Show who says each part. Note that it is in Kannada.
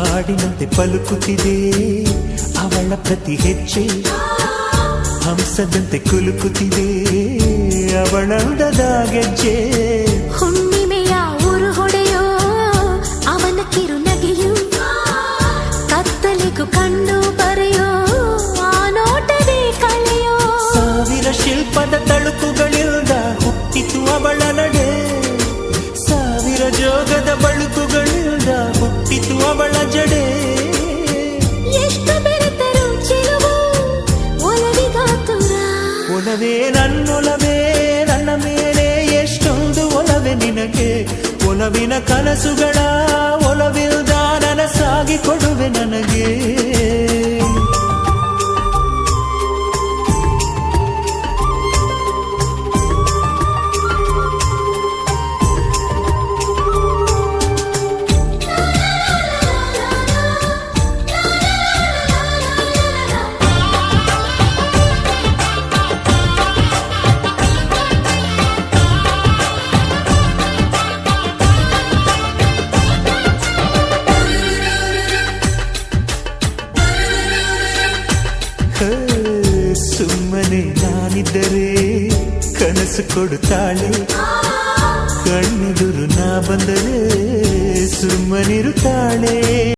Speaker 1: ಹಾಡಿನಂತೆ ಪಲುಕುತ್ತಿದೆ ಅವಳ ಪ್ರತಿ ಹೆಜ್ಜೆ, ಹಂಸದಂತೆ ಕುಲುಕುತ್ತಿದೆ ಅವಳಂದದ ಗೆಜ್ಜೆ.
Speaker 2: ಹುಣ್ಣಿಮೆಯ ಊರು ಹೊಡೆಯೋ ಅವನ ಕಿರುನಗೆಯು, ಕತ್ತಲಿಗೂ ಕಣ್ಣು ಬರೆಯೋ ಆ ನೋಟವೇ ಕಳೆಯೋ.
Speaker 1: ಸಾವಿರ ಶಿಲ್ಪದ ತಳುಕುಗಳಿಂದ ಹುಟ್ಟಿತು ಅವಳ ನಡೆ, ಸಾವಿರ ಜೋಗದ ಬಳುಕುಗಳಿಂದ ಹುಟ್ಟಿತು ಅವಳ ಜಡೆ.
Speaker 2: ಎಷ್ಟು ಬೆರೆತರು ಚಿಲುವು ಒಲವಿಗಾತುರ,
Speaker 1: ಒಲವೇ ನನ್ನೊಲವೇ ನನ್ನ ಮೇಲೆ ಎಷ್ಟೊಂದು ಒಲವೇ ನಿನಗೆ. ಒಲವಿನ ಕನಸುಗಳ ಒಲವಿಲ್ದ ನನಸಾಗಿ ಕೊಡುವೆ ನನಗೆ. ಸುಮ್ಮನೆ ನಾನಿದ್ದರೆ ಕನಸು ಕೊಡುತ್ತಾಳೆ, ಕಣ್ಣೆದುರು ನಾ ಬಂದರೆ ಸುಮ್ಮನಿರುತ್ತಾಳೆ.